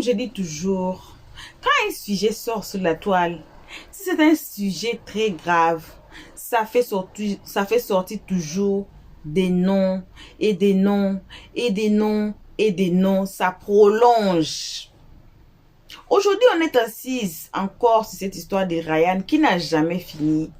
je dis toujours, quand un sujet sort sur la toile, si c'est un sujet très grave, ça fait sortir toujours des noms et des noms et des noms et des noms. Ça prolonge. Aujourd'hui, on est assise encore sur cette histoire de Ryan qui n'a jamais fini.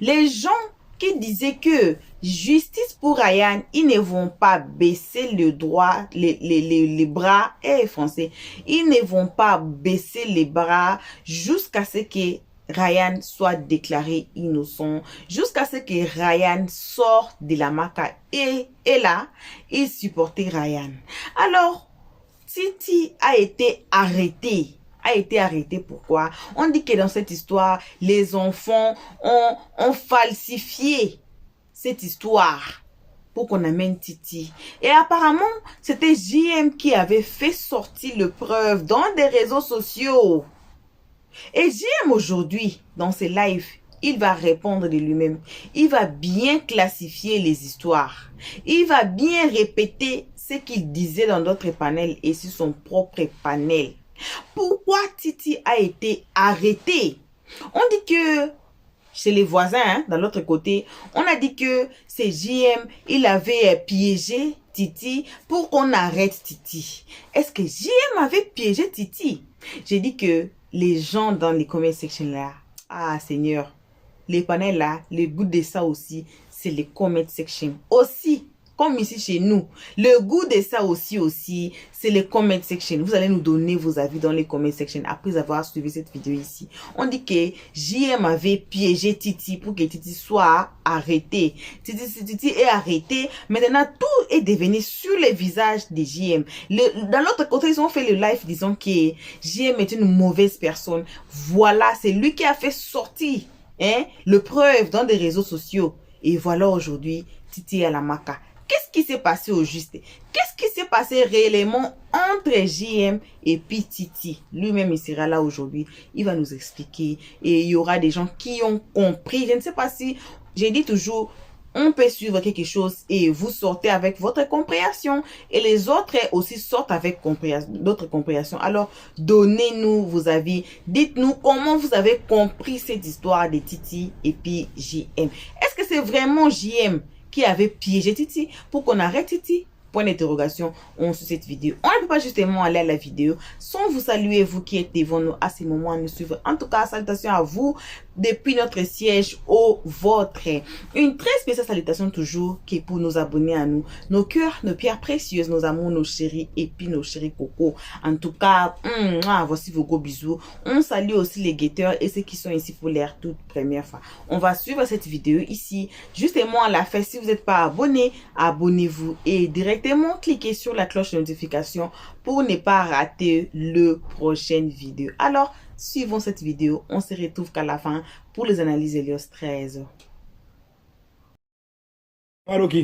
Les gens qui disaient que justice pour Ryan, ils ne vont pas baisser le droit, les bras, français, ils ne vont pas baisser les bras jusqu'à ce que Ryan soit déclaré innocent, jusqu'à ce que Ryan sorte de la maca. Et là, ils supportaient Ryan. Alors, Titi a été arrêté. Pourquoi? On dit que dans cette histoire, les enfants ont falsifié cette histoire pour qu'on amène Titi. Et apparemment, c'était JM qui avait fait sortir le preuve dans des réseaux sociaux. Et JM aujourd'hui, dans ses lives, il va répondre de lui-même. Il va bien classifier les histoires. Il va bien répéter ce qu'il disait dans d'autres panels et sur son propre panel. Pourquoi Titi a été arrêté? On dit que chez les voisins, hein, dans l'autre côté, on a dit que c'est JM, il avait piégé Titi pour qu'on arrête Titi. Est-ce que JM avait piégé Titi? J'ai dit que les gens dans les comment section là, ah Seigneur, les panels là, le goût de ça aussi, c'est les comment section. Aussi, comme ici chez nous, le goût de ça aussi, c'est les comment section. Vous allez nous donner vos avis dans les comment section après avoir suivi cette vidéo ici. On dit que JM avait piégé Titi pour que Titi soit arrêté. Titi est arrêté. Maintenant, tout est devenu sur le visage de JM. Dans l'autre côté, ils ont fait le live disant que JM est une mauvaise personne. Voilà, c'est lui qui a fait sortir le preuve dans des réseaux sociaux. Et voilà aujourd'hui, Titi est à la maca. Qu'est-ce qui s'est passé au juste? Qu'est-ce qui s'est passé réellement entre JM et puis Titi? Lui-même, il sera là aujourd'hui. Il va nous expliquer. Et il y aura des gens qui ont compris. Je ne sais pas si... J'ai dit toujours, on peut suivre quelque chose et vous sortez avec votre compréhension. Et les autres aussi sortent avec d'autres compréhensions. Alors, donnez-nous vos avis. Dites-nous comment vous avez compris cette histoire de Titi et puis JM. Est-ce que c'est vraiment JM qui avait piégé Titi pour qu'on arrête Titi? Point d'interrogation sur cette vidéo. On ne peut pas justement aller à la vidéo sans vous saluer, vous qui êtes devant nous à ces moments à nous suivre. En tout cas, salutations à vous depuis notre siège au vôtre. Une très spéciale salutation toujours qui est pour nos abonnés à nous, nos cœurs, nos pierres précieuses, nos amours, nos chéris et puis nos chéris coco. En tout cas, voici vos gros bisous. On salue aussi les guetteurs et ceux qui sont ici pour leur toute première fois. On va suivre cette vidéo ici. Justement à la fin, si vous n'êtes pas abonné, abonnez-vous et directement cliquez sur la cloche de notification pour ne pas rater le prochaine vidéo. Alors, suivons cette vidéo. On se retrouve qu'à la fin pour les analyses Helios 13. Ok.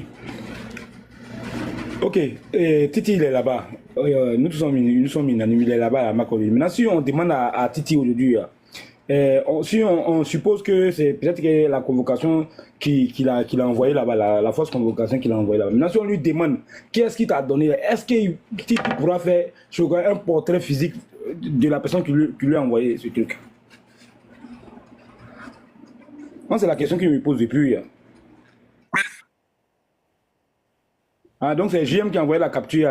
Ok. Titi, il est là-bas. Nous sommes unanimes. Il est là-bas à Makoli. Maintenant, si on demande à Titi aujourd'hui, si on suppose que c'est peut-être que la convocation qu'il a envoyée là-bas, la fausse convocation qu'il a envoyée là-bas. Maintenant, si on lui demande qu'est-ce qu'il t'a donné, est-ce que Titi pourra faire un portrait physique de la personne qui lui a envoyé ce truc? Moi, c'est la question qu'il me pose depuis. Ah, donc c'est JM qui a envoyé la capture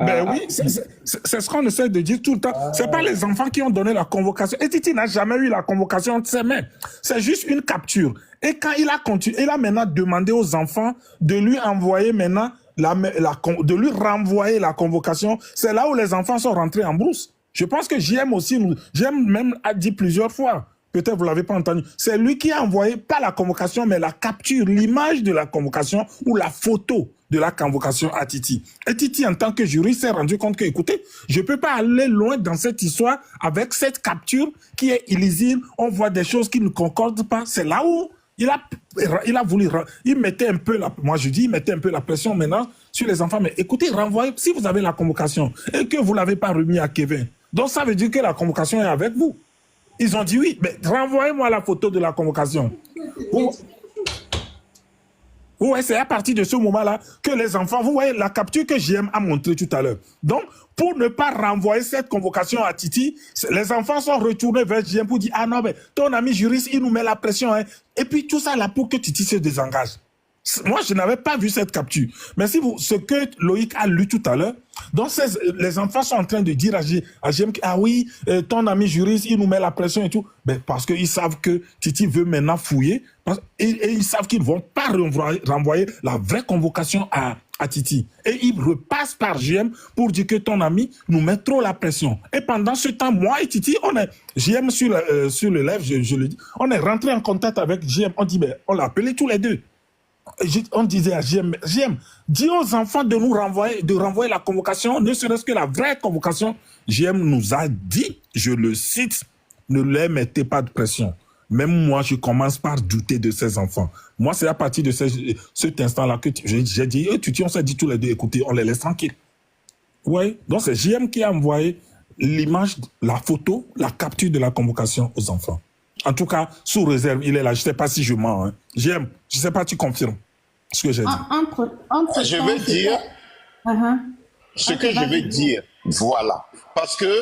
Ben oui, c'est ce qu'on essaie de dire tout le temps. C'est pas les enfants qui ont donné la convocation. Et Titi n'a jamais eu la convocation entre ses mains. C'est juste une capture. Et quand il a continué, il a maintenant demandé aux enfants de lui envoyer maintenant de lui renvoyer la convocation. C'est là où les enfants sont rentrés en brousse. Je pense que JM aussi, JM même a dit plusieurs fois. Peut-être vous l'avez pas entendu. C'est lui qui a envoyé, pas la convocation, mais la capture, l'image de la convocation ou la photo de la convocation à Titi. Et Titi, en tant que juriste, s'est rendu compte que, écoutez, je peux pas aller loin dans cette histoire avec cette capture qui est illisible. On voit des choses qui ne concordent pas. C'est là où il a voulu, il mettait un peu moi je dis, il mettait un peu la pression maintenant sur les enfants. Mais écoutez, renvoyez, si vous avez la convocation et que vous l'avez pas remis à Kevin, donc ça veut dire que la convocation est avec vous. Ils ont dit oui, mais renvoyez-moi la photo de la convocation. Ouais, c'est à partir de ce moment-là que les enfants, vous voyez la capture que JM a montrée tout à l'heure. Donc, pour ne pas renvoyer cette convocation à Titi, les enfants sont retournés vers JM pour dire, ah non, mais ton ami juriste, il nous met la pression. Hein. Et puis tout ça là pour que Titi se désengage. Moi, je n'avais pas vu cette capture. Mais si vous, ce que Loïc a lu tout à l'heure, donc les enfants sont en train de dire à JM, ah oui, ton ami juriste, il nous met la pression et tout. Ben, parce qu'ils savent que Titi veut maintenant fouiller et ils savent qu'ils ne vont pas renvoyer la vraie convocation à Titi. Et ils repassent par JM pour dire que ton ami nous met trop la pression. Et pendant ce temps, moi et Titi, on est, JM sur le live, je le dis, on est rentré en contact avec JM. On dit, ben, on l'a appelé tous les deux. On disait à JM, dis aux enfants de nous renvoyer la convocation, ne serait-ce que la vraie convocation. JM nous a dit, je le cite, ne les mettez pas de pression. Même moi, je commence par douter de ces enfants. Moi, c'est à partir de cet instant-là que j'ai dit, on s'est dit tous les deux, écoutez, on les laisse tranquilles. Oui, donc c'est JM qui a envoyé l'image, la photo, la capture de la convocation aux enfants. En tout cas, sous réserve, il est là. Je ne sais pas si je mens. Hein. JM, je ne sais pas, tu confirmes ce que j'ai dit. Je veux dire ce que je veux dire. Voilà. Parce que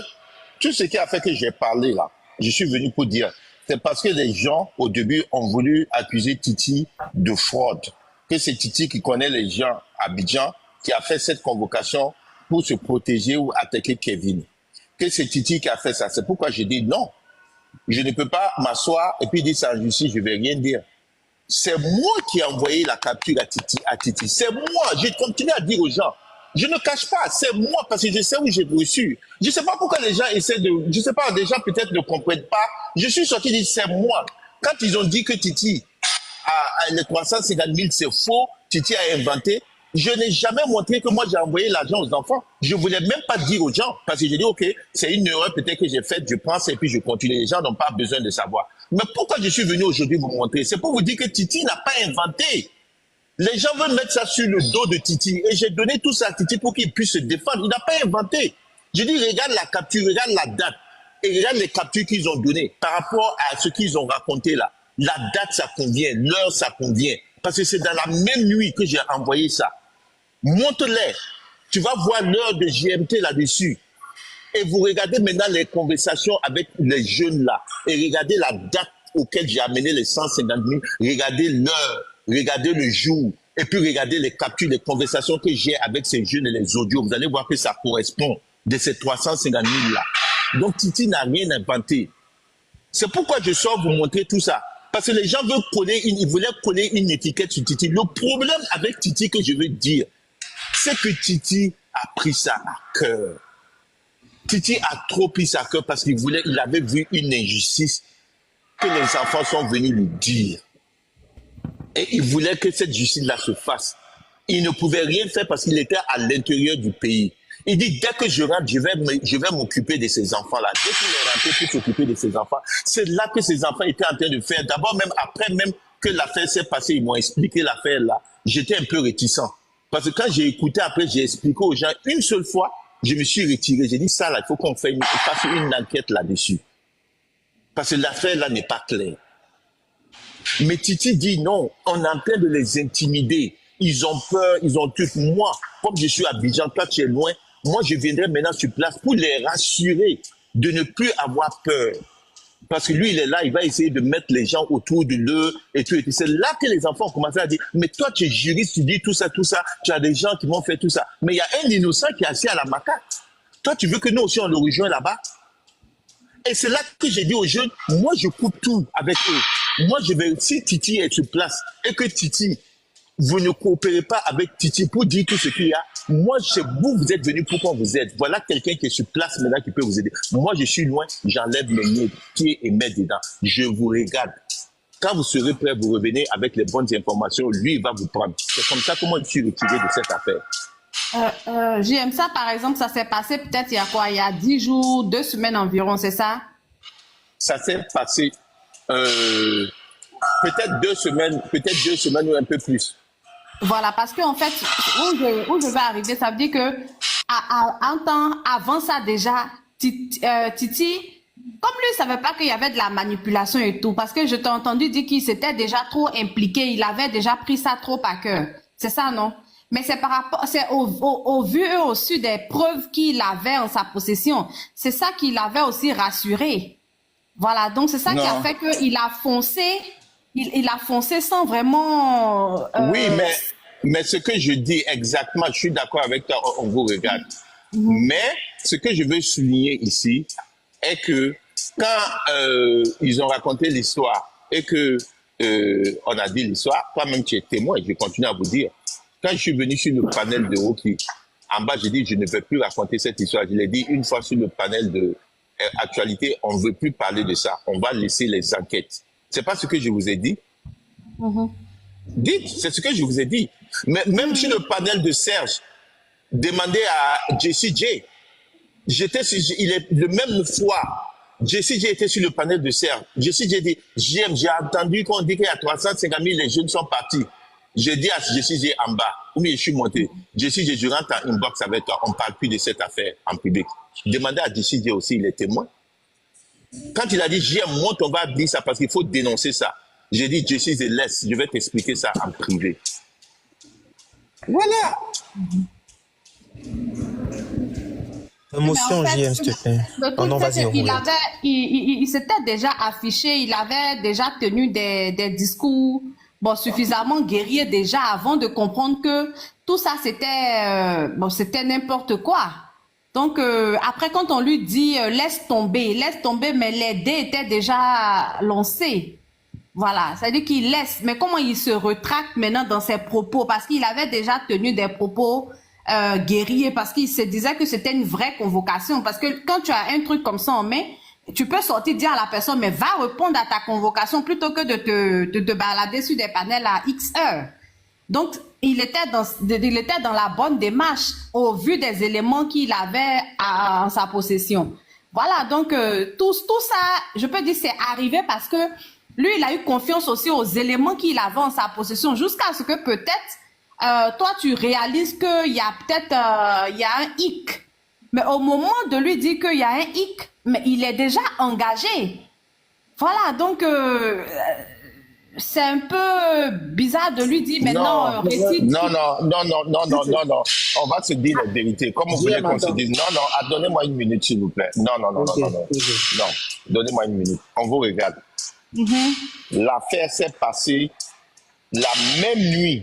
tout ce qui a fait que j'ai parlé là, je suis venu pour dire, c'est parce que les gens, au début, ont voulu accuser Titi de fraude. Que c'est Titi qui connaît les gens à Abidjan, qui a fait cette convocation pour se protéger ou attaquer Kevin. Que c'est Titi qui a fait ça. C'est pourquoi j'ai dit non. Je ne peux pas m'asseoir et puis dire ça en justice, je ne vais rien dire. C'est moi qui ai envoyé la capture à Titi. C'est moi. J'ai continué à dire aux gens. Je ne cache pas, c'est moi parce que je sais où j'ai reçu. Je ne sais pas pourquoi les gens essaient de... Je ne sais pas, les gens peut-être ne comprennent pas. Je suis sorti et dit c'est moi. Quand ils ont dit que Titi a les 350 000, c'est faux, Titi a inventé, je n'ai jamais montré que moi j'ai envoyé l'argent aux enfants. Je ne voulais même pas dire aux gens parce que j'ai dit ok, c'est une erreur peut-être que j'ai faite, je pense et puis je continue. Les gens n'ont pas besoin de savoir. Mais pourquoi je suis venu aujourd'hui vous montrer? C'est pour vous dire que Titi n'a pas inventé. Les gens veulent mettre ça sur le dos de Titi. Et j'ai donné tout ça à Titi pour qu'il puisse se défendre. Il n'a pas inventé. Je dis, regarde la capture, regarde la date. Et regarde les captures qu'ils ont données par rapport à ce qu'ils ont raconté là. La date, ça convient. L'heure, ça convient. Parce que c'est dans la même nuit que j'ai envoyé ça. Montre-les. Tu vas voir l'heure de GMT là-dessus. Et vous regardez maintenant les conversations avec les jeunes là. Et regardez la date auquel j'ai amené les 150 000. Regardez l'heure. Regardez le jour. Et puis regardez les captures, les conversations que j'ai avec ces jeunes et les audios. Vous allez voir que ça correspond de ces 350 000 là. Donc Titi n'a rien inventé. C'est pourquoi je sors vous montrer tout ça. Parce que les gens veulent ils voulaient coller une étiquette sur Titi. Le problème avec Titi que je veux dire, c'est que Titi a pris ça à cœur. Titi a trop pris ça à cœur parce il avait vu une injustice que les enfants sont venus lui dire. Et il voulait que cette justice-là se fasse. Il ne pouvait rien faire parce qu'il était à l'intérieur du pays. Il dit, dès que je rentre, je vais m'occuper de ces enfants-là. Dès qu'il est rentré pour s'occuper de ces enfants, c'est là que ces enfants étaient en train de faire. D'abord, même après même que l'affaire s'est passée, ils m'ont expliqué l'affaire là. J'étais un peu réticent. Parce que quand j'ai écouté, après, j'ai expliqué aux gens, une seule fois, je me suis retiré. J'ai dit, ça là, il faut qu'on fasse une enquête là-dessus. Parce que l'affaire là n'est pas claire. Mais Titi dit non, on est en train de les intimider. Ils ont peur, ils ont tout. Moi, comme je suis à Abidjan, toi tu es loin, moi je viendrai maintenant sur place pour les rassurer de ne plus avoir peur. Parce que lui, il est là, il va essayer de mettre les gens autour de lui et tout. C'est là que les enfants ont commencé à dire, mais toi tu es juriste, tu dis tout ça, tu as des gens qui vont faire tout ça. Mais il y a un innocent qui est assis à la maca. Toi tu veux que nous aussi on le rejoigne là-bas? Et c'est là que j'ai dit aux jeunes, moi je coupe tout avec eux. Moi, si Titi est sur place et que Titi, vous ne coopérez pas avec Titi pour dire tout ce qu'il y a, moi, c'est vous êtes venus pour qu'on vous aide. Voilà quelqu'un qui est sur place maintenant qui peut vous aider. Moi, je suis loin, j'enlève mes pieds et mets dedans. Je vous regarde. Quand vous serez prêt, vous revenez avec les bonnes informations. Lui, il va vous prendre. C'est comme ça que moi, je suis retiré de cette affaire. J'aime ça, par exemple, ça s'est passé peut-être il y a quoi? Il y a 10 jours, 2 semaines environ, c'est ça? Ça s'est passé... peut-être 2 semaines ou un peu plus. Voilà, parce qu'en fait, où je vais arriver, ça veut dire que un temps avant ça déjà, Titi Comme lui, il savait pas qu'il y avait de la manipulation et tout, parce que je t'ai entendu dire qu'il s'était déjà trop impliqué, il avait déjà pris ça trop à cœur. C'est ça, non? Mais c'est par rapport, c'est au vu et au su des preuves qu'il avait en sa possession. C'est ça qui l'avait aussi rassuré. Voilà, donc c'est ça qui a Non. fait qu'il a foncé, il a foncé sans vraiment... Oui, mais ce que je dis exactement, je suis d'accord avec toi, on vous regarde. Mais ce que je veux souligner ici est que quand ils ont raconté l'histoire et que on a dit l'histoire, toi-même tu es témoin, je continue à vous dire. Quand je suis venu sur le panel de Rocky, en bas, j'ai dit je ne veux plus raconter cette histoire. Je l'ai dit une fois sur le panel de actualité, on ne veut plus parler de ça. On va laisser les enquêtes. C'est pas ce que je vous ai dit. Dites, c'est ce que je vous ai dit. Mais même sur le panel de Serge, demandez à Jessie J. Il est le même fois. Jessie J était sur le panel de Serge. Jessie J dit, j'ai entendu qu'on dit qu'il y a 350 000, les jeunes sont partis. J'ai dit à Jessie J en bas, oui, je suis monté. Jessie J, je rentre en inbox avec toi, on ne parle plus de cette affaire en public. Demandez à Jessie J aussi, il est témoin. Quand il a dit, JM, monte, on va dire ça parce qu'il faut dénoncer ça. J'ai dit, Jessie J, laisse, je vais t'expliquer ça en privé. Voilà. Émotion, Mais en fait, JM, s'il te plaît. le Oh non, truc, c'est vas-y, qu'il Roulette. il s'était déjà affiché, il avait déjà tenu des discours bon, suffisamment guerriers déjà avant de comprendre que tout ça c'était bon, c'était n'importe quoi. Donc après quand on lui dit laisse tomber, mais les dés étaient déjà lancés. Voilà, c'est-à-dire qu'il laisse, mais comment il se retracte maintenant dans ses propos parce qu'il avait déjà tenu des propos guerriers parce qu'il se disait que c'était une vraie convocation parce que quand tu as un truc comme ça en main, tu peux sortir dire à la personne mais va répondre à ta convocation plutôt que de te balader sur des panels à X heures. Donc il était dans la bonne démarche au vu des éléments qu'il avait en sa possession. Voilà, donc tout ça, je peux dire c'est arrivé parce que lui, il a eu confiance aussi aux éléments qu'il avait en sa possession jusqu'à ce que peut-être toi, tu réalises qu'il y a peut-être il y a un hic. Mais au moment de lui dire qu'il y a un hic, mais il est déjà engagé. Voilà, donc c'est un peu bizarre de lui dire maintenant récite. Non. On va se dire la vérité. Comme vous voulez qu'on se dise. Non, donnez-moi une minute, s'il vous plaît. Non. Non, donnez-moi une minute. On vous regarde. L'affaire s'est passée la même nuit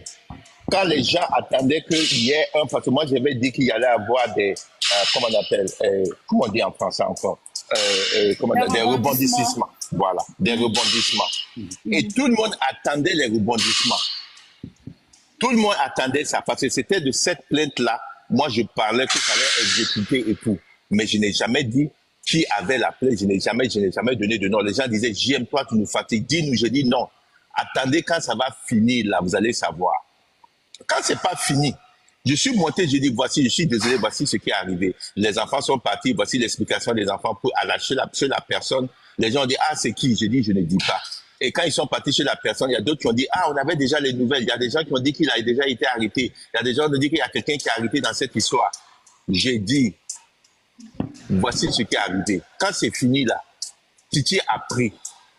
quand les gens attendaient qu'il y ait un, parce que moi j'avais dit qu'il y allait avoir des, comment on appelle, comment on dit en français encore, des rebondissements. Voilà, des rebondissements. Et tout le monde attendait les rebondissements. Tout le monde attendait ça parce que c'était de cette plainte-là, moi je parlais que ça allait exécuter et tout. Mais je n'ai jamais dit qui avait la plainte, je n'ai jamais donné de nom. Les gens disaient, JM, toi tu nous fatigues, dis-nous, je dis non. Attendez quand ça va finir là, vous allez savoir. Quand c'est pas fini, je suis monté, je dis voici, je suis désolé, voici ce qui est arrivé. Les enfants sont partis, voici l'explication des enfants pour aller chez la personne. Les gens ont dit ah c'est qui? Je dis je ne dis pas. Et quand ils sont partis chez la personne, il y a d'autres qui ont dit ah on avait déjà les nouvelles. Il y a des gens qui ont dit qu'il a déjà été arrêté. Il y a des gens qui ont dit qu'il y a quelqu'un qui est arrêté dans cette histoire. J'ai dit voici ce qui est arrivé. Quand c'est fini là, Titi a pris.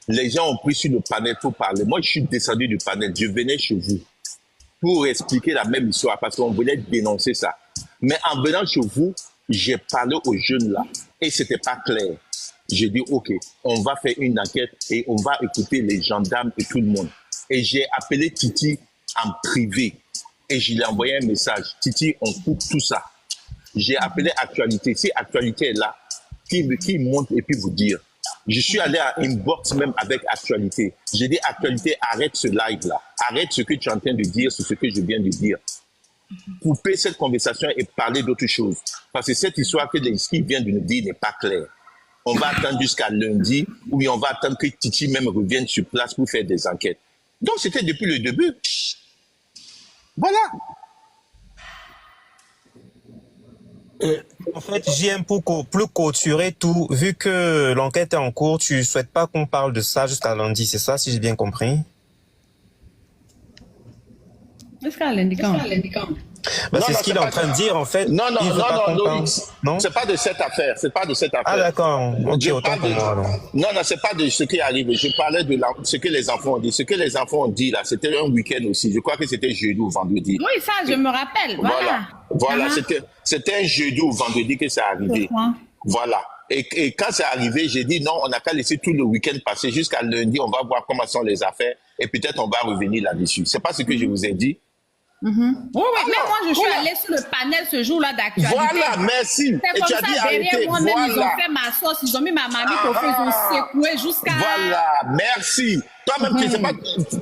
Les gens ont pris sur le panel pour parler. Moi je suis descendu du panel, je venais chez vous pour expliquer la même histoire parce qu'on voulait dénoncer ça. Mais en venant chez vous, j'ai parlé aux jeunes là et c'était pas clair. J'ai dit ok, on va faire une enquête et on va écouter les gendarmes et tout le monde. Et j'ai appelé Titi en privé et je lui ai envoyé un message. Titi, on coupe tout ça. J'ai appelé Actualité. Si Actualité est là, qui monte et puis vous dire. Je suis allé à inbox même avec Actualité. J'ai dit Actualité, arrête ce live-là. Arrête ce que tu es en train de dire sur ce que je viens de dire. Couper cette conversation et parler d'autre chose. Parce que cette histoire que qui vient de nous dire n'est pas claire. On va attendre jusqu'à lundi ou on va attendre que Titi même revienne sur place pour faire des enquêtes. Donc c'était depuis le début. Voilà. En fait, JM, pour plus clôturer tout, vu que l'enquête est en cours, tu souhaites pas qu'on parle de ça jusqu'à lundi, c'est ça, si j'ai bien compris? Jusqu'à lundi quand? Bah, Non, c'est non, ce qu'il c'est est en pas train de ça. dire, en fait. Non, non, Il veut non, pas non, qu'on parle. Loïc, Non? c'est pas de cette affaire, c'est pas de cette Ah, affaire. d'accord. Ok, Je autant parle pour de... moi, alors. Non, non, c'est pas de ce qui est arrivé. Je parlais de ce que les enfants ont dit. Ce que les enfants ont dit là, c'était un week-end aussi. Je crois que c'était jeudi ou vendredi. Oui, ça, je me rappelle. Voilà, Voilà. c'était un jeudi ou vendredi que c'est arrivé. Voilà. Et quand c'est arrivé, j'ai dit non, on n'a qu'à laisser tout le week-end passer jusqu'à lundi. On va voir comment sont les affaires et peut-être on va revenir là-dessus. C'est pas ce que je vous ai dit. Oui, oui, même moi, je suis allée sur le panel ce jour-là d'actualité. Voilà, merci. C'est Et comme tu as ça, dit derrière arrêtez. moi, même, ils ont Voilà. fait ma sauce, ils ont mis ma mamie au feu, ils ont secoué jusqu'à... Voilà, merci. Toi-même, tu sais pas,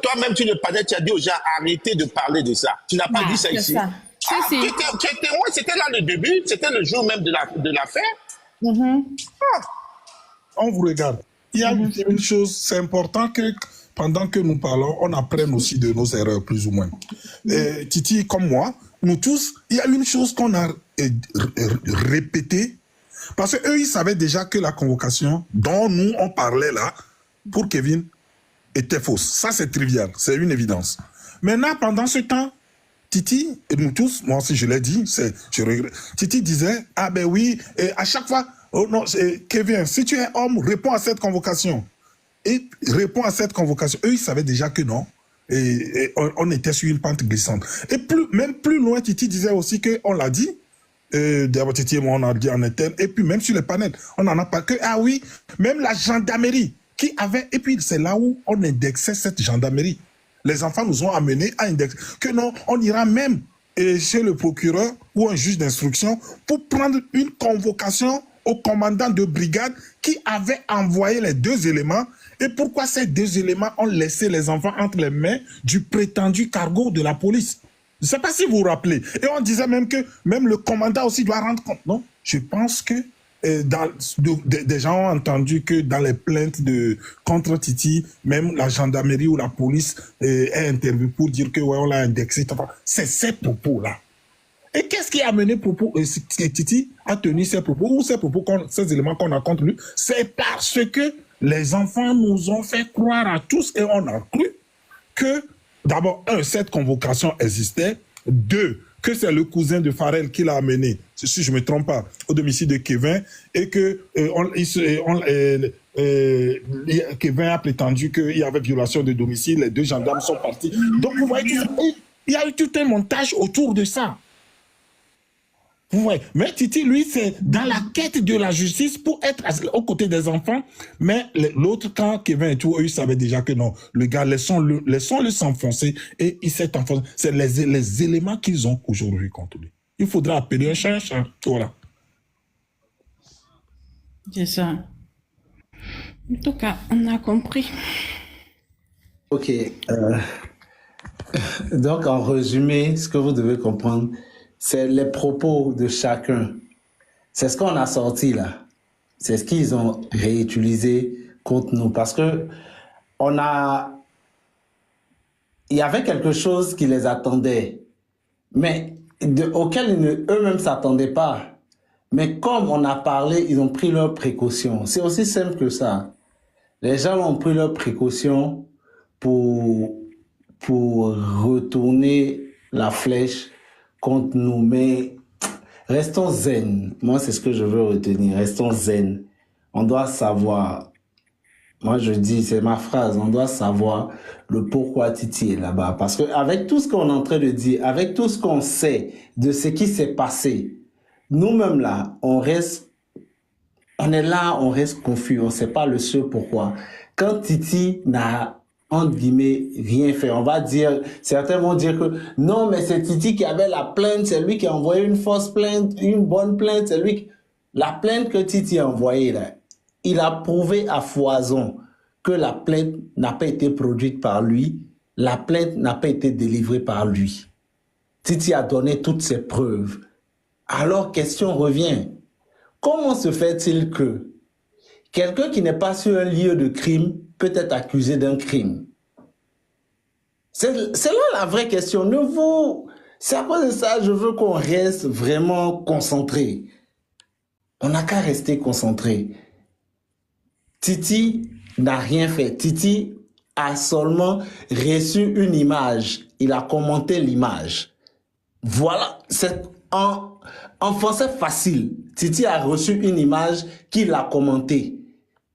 toi-même, tu le panel, tu as dit aux gens arrêtez de parler de ça. Tu n'as pas dit ça c'est ici. ça. Si, si. Tu étais témoin, c'était là le début, c'était le jour même de l'affaire. On vous regarde. Il y a une chose, c'est important que pendant que nous parlons, on apprenne aussi de nos erreurs, plus ou moins. Titi, comme moi, nous tous, il y a une chose qu'on a répétée, parce qu'eux, ils savaient déjà que la convocation dont nous, on parlait là, pour Kevin, était fausse. Ça, c'est trivial, c'est une évidence. Maintenant, pendant ce temps, Titi, et nous tous, moi aussi je l'ai dit, je regrette. Titi disait, ah ben oui, et à chaque fois, oh non, Kevin, si tu es homme, réponds à cette convocation. Et réponds à cette convocation. Eux, ils savaient déjà que non. Et on était sur une pente glissante. Et même plus loin, Titi disait aussi qu'on l'a dit. D'abord, Titi et moi, on a dit en interne. Et puis même sur les panels, on n'en a pas que. Ah oui, même la gendarmerie qui avait. Et puis c'est là où on indexait cette gendarmerie. Les enfants nous ont amenés à indexer. Que non, on ira même chez le procureur ou un juge d'instruction pour prendre une convocation au commandant de brigade qui avait envoyé les deux éléments. Et pourquoi ces deux éléments ont laissé les enfants entre les mains du prétendu cargo de la police? Je ne sais pas si vous vous rappelez. Et on disait même que même le commandant aussi doit rendre compte. Non, je pense que des gens ont entendu que dans les plaintes contre Titi, même la gendarmerie ou la police est intervenue pour dire que ouais, on l'a indexé. C'est ces propos-là. Et qu'est-ce qui a amené Titi à tenir ces propos, ou ces éléments qu'on a contre lui? C'est parce que les enfants nous ont fait croire à tous, et on a cru que, d'abord, cette convocation existait, deux, que c'est le cousin de Farrell qui l'a amené, si je ne me trompe pas, au domicile de Kevin, et que Kevin a prétendu qu'il y avait violation de domicile, les deux gendarmes sont partis. Donc, vous voyez, il y a eu tout un montage autour de ça. Ouais. Mais Titi, lui, c'est dans la quête de la justice pour être aux côtés des enfants. Mais l'autre, quand Kevin et tout, eux, ils savaient déjà que non. Le gars, laissons-le s'enfoncer. Et il s'est enfoncé. C'est les éléments qu'ils ont aujourd'hui contre lui. Il faudra appeler un chat. Voilà. C'est ça. En tout cas, on a compris. Ok. Donc, en résumé, ce que vous devez comprendre, c'est les propos de chacun. C'est ce qu'on a sorti là. C'est ce qu'ils ont réutilisé contre nous. Parce que il y avait quelque chose qui les attendait, mais auquel eux-mêmes ne s'attendaient pas. Mais comme on a parlé, ils ont pris leurs précautions. C'est aussi simple que ça. Les gens ont pris leurs précautions pour retourner la flèche contre nous, mais restons zen. Moi, c'est ce que je veux retenir. Restons zen. On doit savoir, moi je dis, c'est ma phrase, on doit savoir le pourquoi Titi est là-bas. Parce qu'avec tout ce qu'on est en train de dire, avec tout ce qu'on sait de ce qui s'est passé, nous-mêmes là, on est là, on reste confus, on ne sait pas le ce pourquoi. Quand Titi n'a entre guillemets, rien fait. On va dire, certains vont dire que non, mais c'est Titi qui avait la plainte, c'est lui qui a envoyé une fausse plainte, une bonne plainte, c'est lui qui... La plainte que Titi a envoyée là, il a prouvé à foison que la plainte n'a pas été produite par lui, la plainte n'a pas été délivrée par lui. Titi a donné toutes ses preuves. Alors, question revient. Comment se fait-il que quelqu'un qui n'est pas sur un lieu de crime peut être accusé d'un crime? C'est là la vraie question. C'est à cause de ça, je veux qu'on reste vraiment concentré. On n'a qu'à rester concentré. Titi n'a rien fait. Titi a seulement reçu une image. Il a commenté l'image. Voilà, c'est en français facile. Titi a reçu une image qui l'a commentée.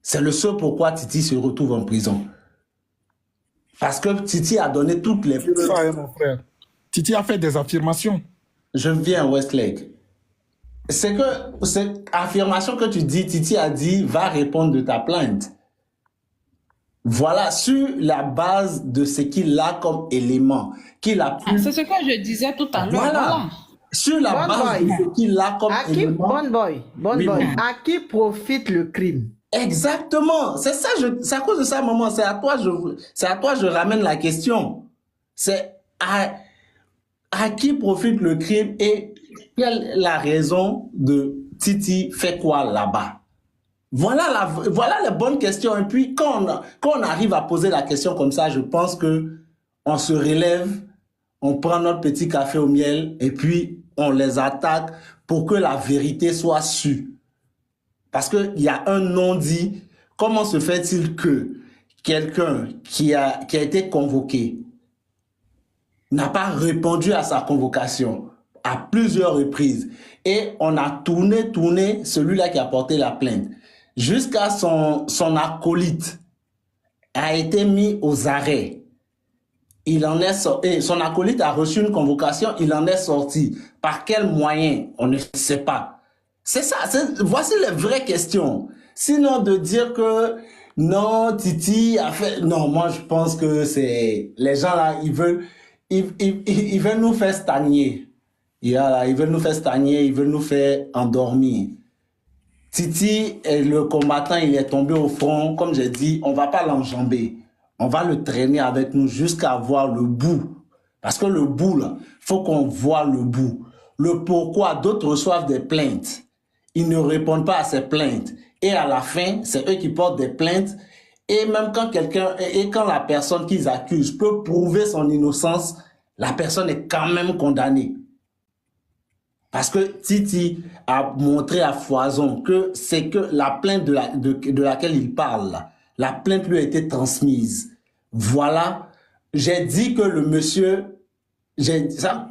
C'est le seul pourquoi Titi se retrouve en prison. Parce que Titi a donné toutes les preuves. Ça, hein, mon frère. Titi a fait des affirmations. Je viens, Westlake. C'est que cette affirmation que tu dis, Titi a dit, va répondre de ta plainte. Voilà, sur la base de ce qu'il a comme élément, qu'il a pu... C'est ce que je disais tout à l'heure. Voilà. Sur la base de ce qu'il a comme élément... Bon Oui, boy. maman. À qui profite le crime? Exactement. C'est ça, c'est à cause de ça, maman. C'est à toi je ramène la question. C'est à qui profite le crime et quelle est la raison de Titi fait quoi là-bas? Voilà les bonnes questions. Et puis, quand on arrive à poser la question comme ça, je pense que on se relève, on prend notre petit café au miel et puis on les attaque pour que la vérité soit sue. Parce qu'il y a un non-dit. Comment se fait-il que quelqu'un qui a été convoqué n'a pas répondu à sa convocation à plusieurs reprises et on a tourné celui-là qui a porté la plainte jusqu'à son acolyte a été mis aux arrêts. Il en est sorti, son acolyte a reçu une convocation, il en est sorti. Par quel moyen? On ne sait pas. C'est ça, voici les vraies questions. Sinon de dire que non, Titi a fait... Non, moi je pense que c'est... Les gens là, ils veulent nous faire stagner. Ils veulent nous faire stagner, ils veulent nous faire endormir. Titi, le combattant, il est tombé au front. Comme j'ai dit, on ne va pas l'enjamber. On va le traîner avec nous jusqu'à voir le bout. Parce que le bout, là, il faut qu'on voit le bout. Le pourquoi d'autres reçoivent des plaintes. Ils ne répondent pas à ces plaintes. Et à la fin, c'est eux qui portent des plaintes. Et même quand quand la personne qu'ils accusent peut prouver son innocence, la personne est quand même condamnée. Parce que Titi a montré à foison que c'est que la plainte de laquelle il parle, la plainte lui a été transmise. Voilà, j'ai dit que le monsieur, j'ai dit ça,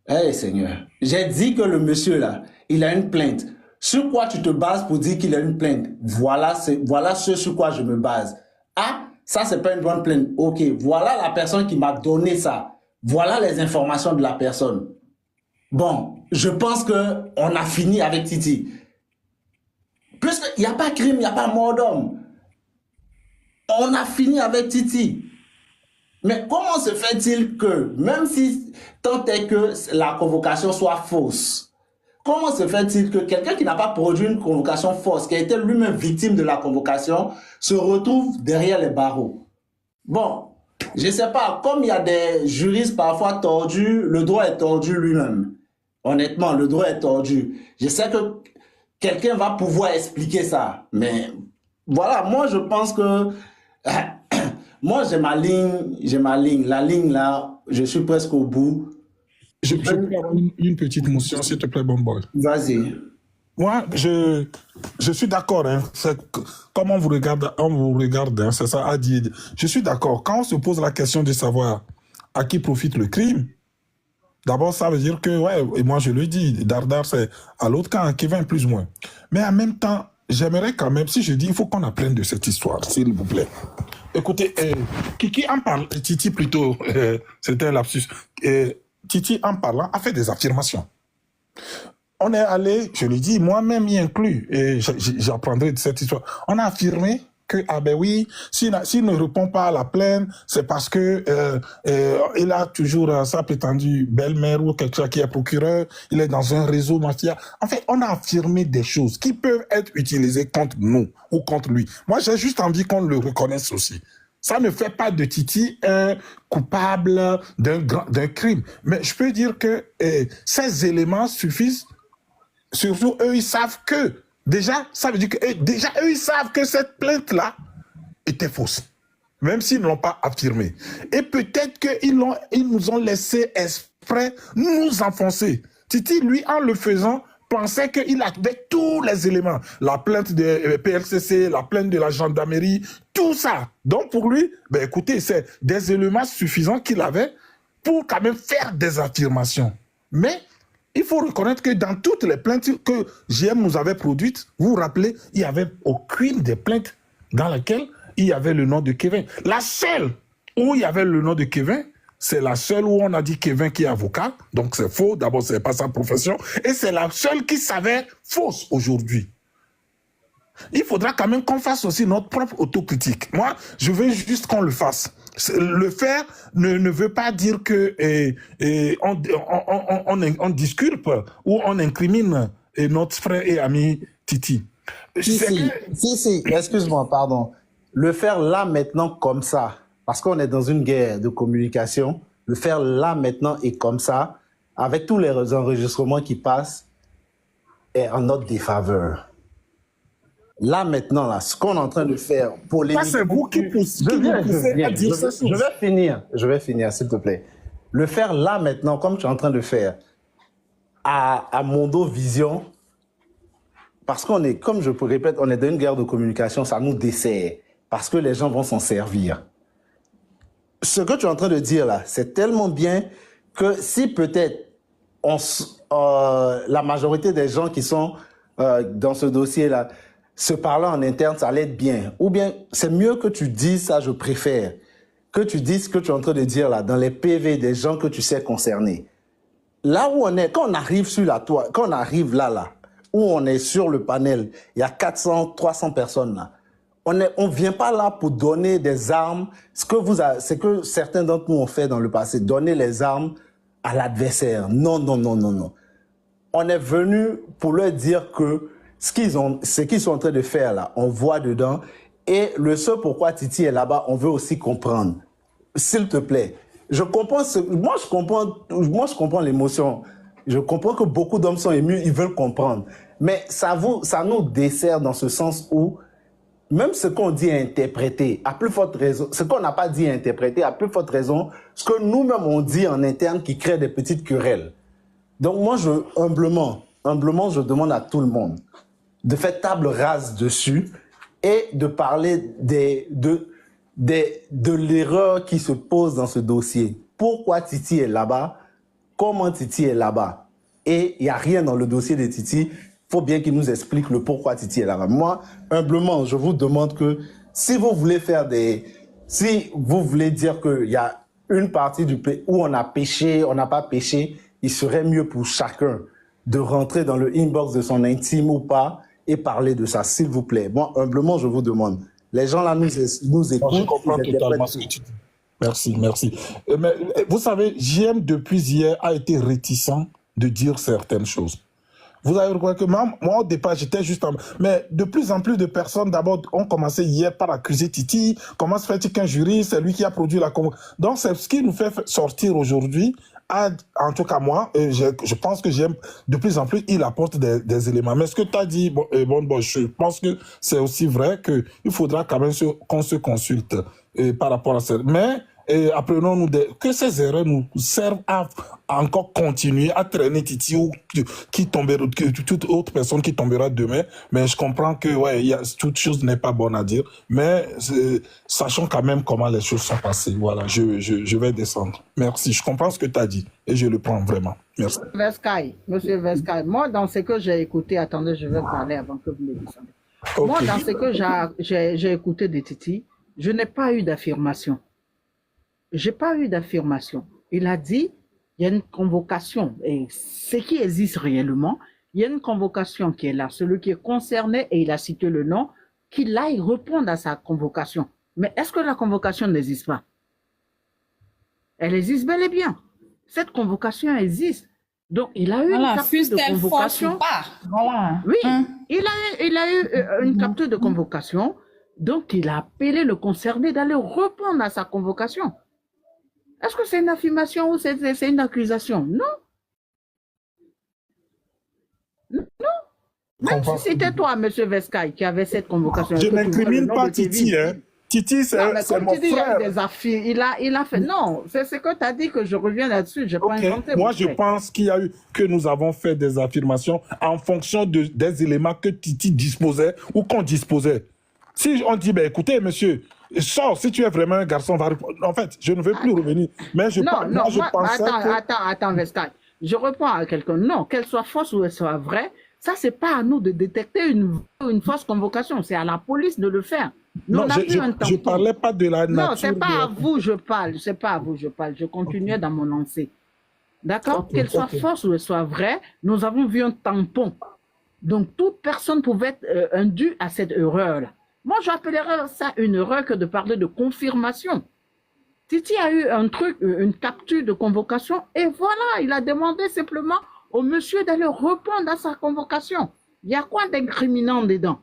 hey Seigneur, j'ai dit que le monsieur là, il a une plainte. Sur quoi tu te bases pour dire qu'il a une plainte? Voilà ce sur quoi je me base. Ah, ça c'est pas une bonne plainte. Ok, voilà la personne qui m'a donné ça. Voilà les informations de la personne. Bon, je pense qu'on a fini avec Titi. Puisqu'il n'y a pas crime, il n'y a pas mort d'homme. On a fini avec Titi. Mais comment se fait-il que, même si tant est que la convocation soit fausse, comment se fait-il que quelqu'un qui n'a pas produit une convocation fausse, qui a été lui-même victime de la convocation, se retrouve derrière les barreaux? Bon, je ne sais pas, comme il y a des juristes parfois tordus, le droit est tordu lui-même. Honnêtement, le droit est tordu. Je sais que quelqu'un va pouvoir expliquer ça. Mais voilà, moi je pense que... moi j'ai ma ligne. La ligne là, je suis presque au bout. Je peux avoir une petite motion, s'il te plaît, bon boy. Vas-y. Moi, je suis d'accord. Hein, comme on vous regarde, hein, c'est ça à dire. Je suis d'accord. Quand on se pose la question de savoir à qui profite le crime, d'abord, ça veut dire que, ouais, et moi je le dis, Dardar, c'est à l'autre camp, Kevin plus ou moins. Mais en même temps, j'aimerais quand même, si je dis, il faut qu'on apprenne de cette histoire, s'il vous plaît. Écoutez, Kiki en parle, Titi plutôt, c'était un lapsus. Titi en parlant a fait des affirmations. On est allé, je le dis, moi-même y inclus, et j'apprendrai de cette histoire. On a affirmé que, ah ben oui, s'il ne répond pas à la plainte, c'est parce que il a toujours sa prétendue belle-mère ou quelqu'un qui est procureur, il est dans un réseau mafia. En fait, on a affirmé des choses qui peuvent être utilisées contre nous ou contre lui. Moi, j'ai juste envie qu'on le reconnaisse aussi. Ça ne fait pas de Titi un coupable d'un crime. Mais je peux dire que ces éléments suffisent. Surtout, eux, ils savent que, déjà, ça veut dire que, déjà, eux, ils savent que cette plainte-là était fausse. Même s'ils ne l'ont pas affirmé. Et peut-être qu'ils nous ont laissé exprès nous enfoncer. Titi, lui, en le faisant, pensait qu'il avait tous les éléments. La plainte de PLCC, la plainte de la gendarmerie, tout ça. Donc, pour lui, ben, écoutez, c'est des éléments suffisants qu'il avait pour quand même faire des affirmations. Mais il faut reconnaître que dans toutes les plaintes que GM nous avait produites, vous vous rappelez, il n'y avait aucune des plaintes dans laquelle il y avait le nom de Kevin. La seule où il y avait le nom de Kevin, c'est la seule où on a dit Kevin qui est avocat, donc c'est faux, d'abord c'est pas sa profession, et c'est la seule qui s'avère fausse aujourd'hui. Il faudra quand même qu'on fasse aussi notre propre autocritique. Moi, je veux juste qu'on le fasse. Le faire ne veut pas dire que on disculpe ou on incrimine notre frère et ami Titi. Si, excuse-moi, pardon. Le faire là maintenant comme ça, parce qu'on est dans une guerre de communication, le faire là maintenant et comme ça, avec tous les enregistrements qui passent, est en notre défaveur. Là maintenant, là, ce qu'on est en train de faire pour les... Ça, c'est vous qui poussez à dire ça. Je vais finir, s'il te plaît. Le faire là maintenant, comme tu es en train de faire, à Mondo Vision, parce qu'on est, comme je répète, on est dans une guerre de communication, ça nous dessert, parce que les gens vont s'en servir. Ce que tu es en train de dire là, c'est tellement bien que si peut-être la majorité des gens qui sont dans ce dossier-là se parler en interne, ça allait être bien. Ou bien, c'est mieux que tu dises ça, je préfère, que tu dises ce que tu es en train de dire là, dans les PV des gens que tu sais concernés. Là où on est, quand on arrive sur la toile, quand on arrive là, où on est sur le panel, il y a 400, 300 personnes là. On vient pas là pour donner des armes, c'est que certains d'entre nous ont fait dans le passé, donner les armes à l'adversaire. Non. On est venu pour leur dire que ce qu'ils sont en train de faire là, on voit dedans. Et le seul pourquoi Titi est là-bas, on veut aussi comprendre. S'il te plaît. Moi, je comprends l'émotion. Je comprends que beaucoup d'hommes sont émus, ils veulent comprendre. Mais ça nous dessert dans ce sens où, même ce qu'on dit à interpréter, à plus forte raison, ce qu'on n'a pas dit à interpréter, à plus forte raison, ce que nous-mêmes on dit en interne qui crée des petites querelles. Donc moi, humblement, je demande à tout le monde de faire table rase dessus et de parler de l'erreur qui se pose dans ce dossier. Pourquoi Titi est là-bas? Comment Titi est là-bas? Et il n'y a rien dans le dossier de Titi. Il faut bien qu'il nous explique le pourquoi Titi est là-bas. Moi, humblement, je vous demande que si vous voulez si vous voulez dire qu'il y a une partie du pays où on a péché, on n'a pas péché, il serait mieux pour chacun de rentrer dans le inbox de son intime ou pas et parler de ça, s'il vous plaît. Moi, humblement, je vous demande. Les gens là nous écoutent. Je comprends totalement ce que tu dis. Merci. Mais vous savez, JM depuis hier a été réticent de dire certaines choses. Vous avez reconnu que moi, au départ, j'étais juste Mais de plus en plus de personnes, d'abord, ont commencé hier par accuser Titi. Comment se fait-il qu'un jury, c'est lui qui a produit la convocation? Donc, c'est ce qui nous fait sortir aujourd'hui. En tout cas, moi, je pense que j'aime de plus en plus, il apporte des éléments. Mais ce que tu as dit, je pense que c'est aussi vrai qu'il faudra quand même qu'on se consulte par rapport à ça. Mais apprenons-nous que ces erreurs nous servent à encore continuer à traîner Titi ou toute autre personne qui tombera demain. Mais je comprends que toute chose n'est pas bonne à dire. Mais sachons quand même comment les choses sont passées. Voilà, je vais descendre. Merci. Je comprends ce que tu as dit et je le prends vraiment. Merci. Monsieur Vescaille, moi, dans ce que j'ai écouté, attendez, je vais parler avant que vous me descendiez. Okay. Moi, dans ce que j'ai écouté de Titi, je n'ai pas eu d'affirmation. J'ai pas eu d'affirmation. Il a dit, il y a une convocation, et ce qui existe réellement, il y a une convocation qui est là. Celui qui est concerné, et il a cité le nom, qu'il aille répondre à sa convocation. Mais est-ce que la convocation n'existe pas? Elle existe bel et bien. Cette convocation existe. Donc, il a eu une capture de convocation. Voilà. Oui, il a eu une capture de convocation. Donc, il a appelé le concerné d'aller répondre à sa convocation. Est-ce que c'est une affirmation ou c'est une accusation? Non. Même si c'était toi, M. Vescaille, qui avait cette convocation. Je n'incrimine pas Titi, hein. Titi, c'est mon frère. Il a fait. Non, c'est ce que tu as dit que je reviens là-dessus. Je pas inventé. Moi, je pense que nous avons fait des affirmations en fonction des éléments que Titi disposait ou qu'on disposait. Si on dit, écoutez, monsieur, Sors, si tu es vraiment un garçon, va répondre. En fait, je ne veux plus revenir. Mais moi, je pensais que... Attends, Vestal. Je réponds à quelqu'un. Non, qu'elle soit fausse ou qu'elle soit vraie, ça, c'est pas à nous de détecter une fausse convocation. C'est à la police de le faire. Nous, Non, je parlais pas de la nature. Non, c'est pas à vous je parle. C'est pas à vous je parle. Je continuais dans mon lancée. D'accord? Qu'elle soit fausse ou qu'elle soit vraie, nous avons vu un tampon. Donc, toute personne pouvait être indue à cette erreur-là. Moi, j'appellerais ça une erreur que de parler de confirmation. Titi a eu un truc, une capture de convocation, et voilà, il a demandé simplement au monsieur d'aller répondre à sa convocation. Il y a quoi d'incriminant dedans?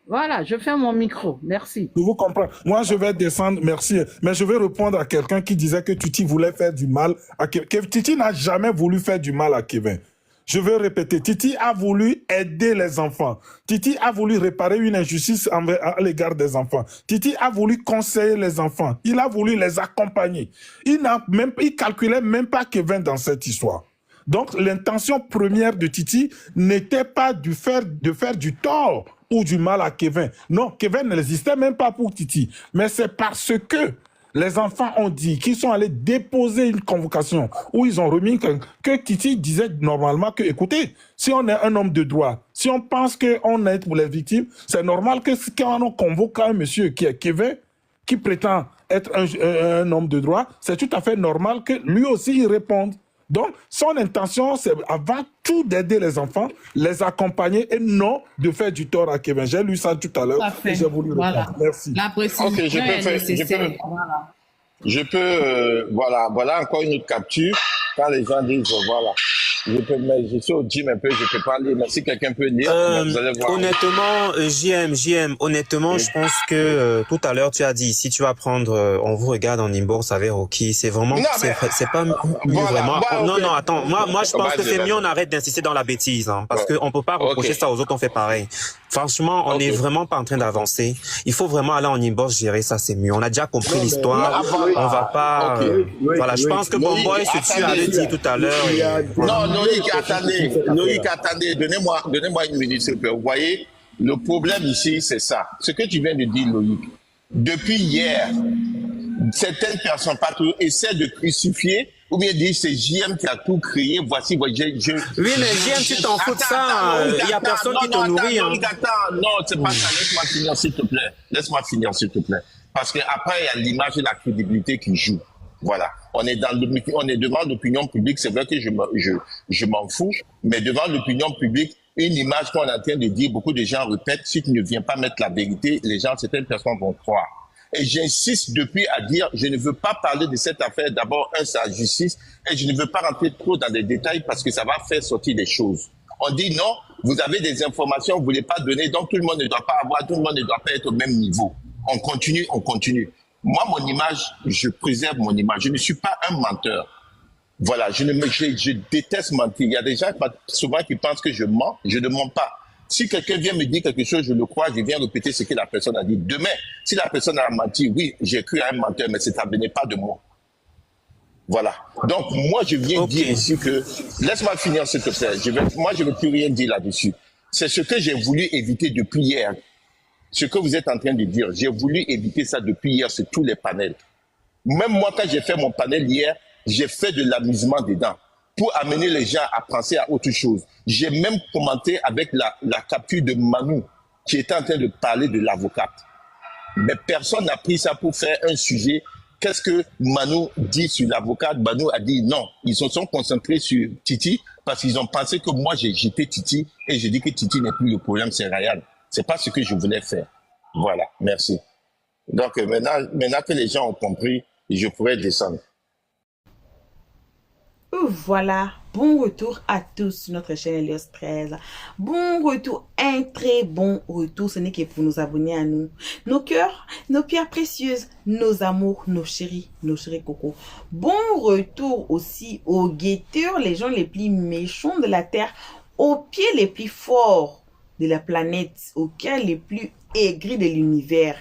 Voilà, je ferme mon micro. Merci. Je vous comprends. Moi, je vais descendre, merci. Mais je vais répondre à quelqu'un qui disait que Titi voulait faire du mal à Kevin. Titi n'a jamais voulu faire du mal à Kevin. Je veux répéter, Titi a voulu aider les enfants. Titi a voulu réparer une injustice à l'égard des enfants. Titi a voulu conseiller les enfants. Il a voulu les accompagner. Il calculait même pas Kevin dans cette histoire. Donc, l'intention première de Titi n'était pas de faire du tort ou du mal à Kevin. Non, Kevin n'existait même pas pour Titi. Mais c'est parce que les enfants ont dit qu'ils sont allés déposer une convocation où ils ont remis que Titi disait normalement que, écoutez, si on est un homme de droit, si on pense qu'on est pour les victimes, c'est normal que quand on convoque un monsieur qui est Kevin, qui prétend être un homme de droit, c'est tout à fait normal que lui aussi il réponde. Donc, son intention, c'est avant tout d'aider les enfants, les accompagner et non de faire du tort à Kevin. J'ai lu ça tout à l'heure et j'ai voulu répondre. Merci. La précision est nécessaire. Voilà encore une autre capture. Quand les gens disent, voilà, je suis au gym un peu, je peux pas lire, mais si quelqu'un peut lire, vous allez voir. Honnêtement, JM, honnêtement, je pense que tout à l'heure, tu as dit, si tu vas prendre, on vous regarde en inbox avec Rocky, c'est vraiment, c'est pas mieux vraiment. Non, attends, moi, je pense que c'est mieux, on arrête d'insister dans la bêtise, hein, parce qu'on peut pas reprocher ça aux autres, on fait pareil. Franchement, on est vraiment pas en train d'avancer. Il faut vraiment aller en inbox gérer ça, c'est mieux. On a déjà compris l'histoire. On va pas. Voilà, je pense que Bomboy, ce que tu avais dit tout à l'heure. Non, Loïc, attendez. Donnez-moi une minute, s'il vous plaît. Vous voyez, le problème ici, c'est ça. Ce que tu viens de dire, Loïc. Depuis hier, certaines personnes partout essaient de crucifier ou bien dire c'est JM qui a tout créé. Voici, Oui, mais JM, tu t'en fous de ça. Il y a personne qui te nourrit. Non, c'est pas ça. Laisse-moi finir, s'il te plaît. Parce qu'après, il y a l'image et la crédibilité qui jouent. Voilà. On est devant l'opinion publique. C'est vrai que je m'en fous, mais devant l'opinion publique, une image qu'on est en train de dire, beaucoup de gens répètent, si tu ne viens pas mettre la vérité, certaines personnes vont croire. Et j'insiste depuis à dire, je ne veux pas parler de cette affaire. D'abord, c'est la justice, et je ne veux pas rentrer trop dans les détails parce que ça va faire sortir des choses. On dit non, vous avez des informations, vous voulez pas donner, donc tout le monde ne doit pas avoir, tout le monde ne doit pas être au même niveau. On continue. Moi, mon image, je préserve mon image. Je ne suis pas un menteur. Voilà, je déteste mentir. Il y a des gens souvent qui pensent que je mens. Je ne mens pas. Si quelqu'un vient me dire quelque chose, je le crois, je viens répéter ce que la personne a dit. Demain, si la personne a menti, oui, j'ai cru à un menteur, mais ça ne venait pas de moi. Voilà. Donc, moi, je viens dire ici que... Laisse-moi finir, s'il te plaît. Moi, je ne veux plus rien dire là-dessus. C'est ce que j'ai voulu éviter depuis hier. Ce que vous êtes en train de dire, j'ai voulu éviter ça depuis hier sur tous les panels. Même moi, quand j'ai fait mon panel hier, j'ai fait de l'amusement dedans pour amener les gens à penser à autre chose. J'ai même commenté avec la capture de Manu qui était en train de parler de l'avocate. Mais personne n'a pris ça pour faire un sujet. Qu'est-ce que Manu dit sur l'avocate? Manu a dit non. Ils se sont concentrés sur Titi parce qu'ils ont pensé que moi j'ai jeté Titi et j'ai dit que Titi n'est plus le problème, c'est Ryan. C'est pas ce que je voulais faire. Voilà, merci. Donc maintenant que les gens ont compris, je pourrais descendre. Voilà, bon retour à tous sur notre chaîne Elios 13. Bon retour, un très bon retour. Ce n'est que pour nous abonner à nous. Nos cœurs, nos pierres précieuses, nos amours, nos chéris cocos. Bon retour aussi aux guetteurs, les gens les plus méchants de la terre, aux pieds les plus forts de la planète, aux cœurs les plus aigris de l'univers.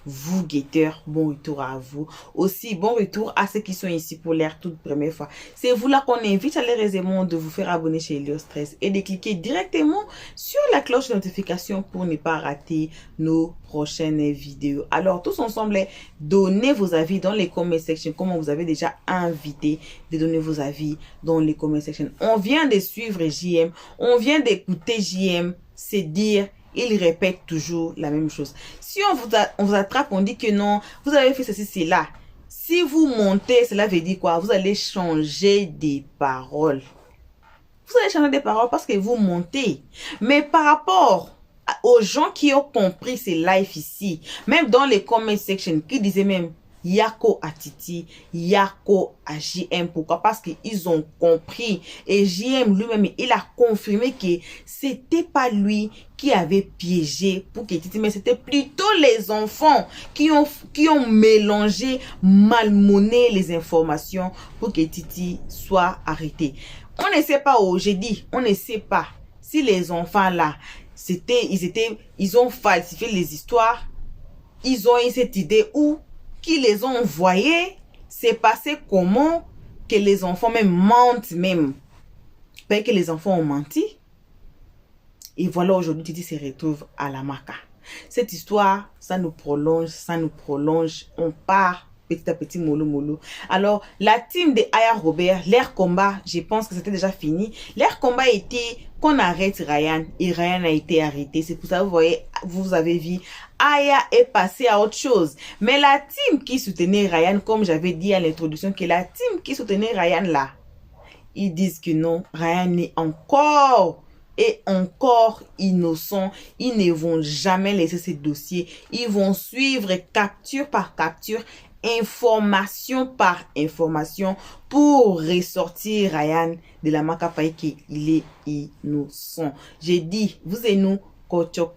vous guetteurs, bon retour à vous. Aussi, bon retour à ceux qui sont ici pour leur toute première fois. C'est vous là qu'on invite chaleureusement de vous faire abonner chez Helios 13 et de cliquer directement sur la cloche de notification pour ne pas rater nos prochaines vidéos. Alors, tous ensemble, donnez vos avis dans les comment section, comme on vous avait déjà invité de donner vos avis dans les comment section. On vient de suivre JM, on vient d'écouter JM, c'est dire, il répète toujours la même chose. Si on vous attrape, on dit que non, vous avez fait ceci, c'est là. Si vous montez, cela veut dire quoi? Vous allez changer des paroles. Vous allez changer des paroles parce que vous montez. Mais par rapport aux gens qui ont compris ces lives ici, même dans les comment section, qui disaient même Yako à Titi, Yako à JM. Pourquoi? Parce qu'ils ont compris. Et JM lui-même, il a confirmé que c'était pas lui qui avait piégé pour que Titi, mais c'était plutôt les enfants qui ont mélangé, malmené les informations pour que Titi soit arrêté. On ne sait pas, j'ai dit, on ne sait pas si les enfants là, ils ont falsifié les histoires, ils ont eu cette idée où qui les ont envoyés, c'est passé comment que les enfants même mentent même. Peut-être que les enfants ont menti. Et voilà, aujourd'hui, Titi se retrouve à la Maca. Cette histoire, ça nous prolonge, on part petit à petit, mollo. Alors, la team de Aya Robert, leur combat, je pense que c'était déjà fini. Leur combat était qu'on arrête Ryan et Ryan a été arrêté. C'est pour ça, vous voyez, vous avez vu, Aya est passé à autre chose. Mais la team qui soutenait Ryan, comme j'avais dit à l'introduction, que la team qui soutenait Ryan là, ils disent que non, Ryan est encore innocent. Ils ne vont jamais laisser ce dossier. Ils vont suivre capture par capture, information par information pour ressortir Ryan de la Macapaï qu'il est innocent. J'ai dit, vous et nous, kocho,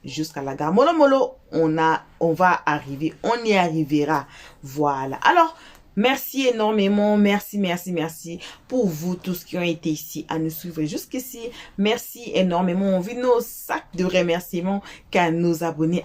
jusqu'à la gare. Molo, on va arriver, on y arrivera. Voilà. Alors, merci énormément, merci pour vous tous qui ont été ici à nous suivre jusqu'ici. Merci énormément. On vit nos sacs de remerciements qu'à nos abonnés,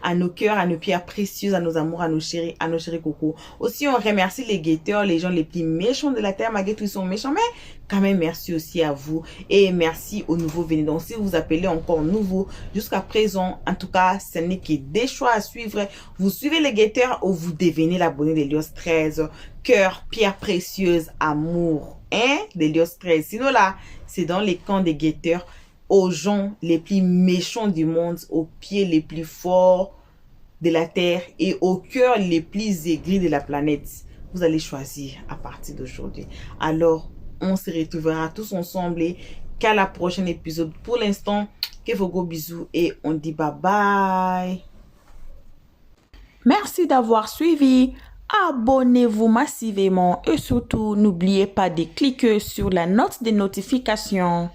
à nos cœurs, à nos pierres précieuses, à nos amours, à nos chéris cocos. Aussi, on remercie les guetteurs, les gens les plus méchants de la terre, malgré tout ils sont méchants, mais quand même merci aussi à vous et merci aux nouveaux venus. Donc, si vous appelez encore nouveau jusqu'à présent, en tout cas, ce n'est que des choix à suivre. Vous suivez les guetteurs ou vous devenez l'abonné d'Helios 13. Cœur, pierre précieuse, amour, d'Helios 13. Sinon là, c'est dans les camps des guetteurs, aux gens les plus méchants du monde, aux pieds les plus forts de la terre et aux cœurs les plus aigris de la planète. Vous allez choisir à partir d'aujourd'hui. Alors, on se retrouvera tous ensemble et qu'à la prochaine épisode. Pour l'instant, que vos gros bisous et on dit bye bye. Merci d'avoir suivi. Abonnez-vous massivement et surtout, n'oubliez pas de cliquer sur la note de notification.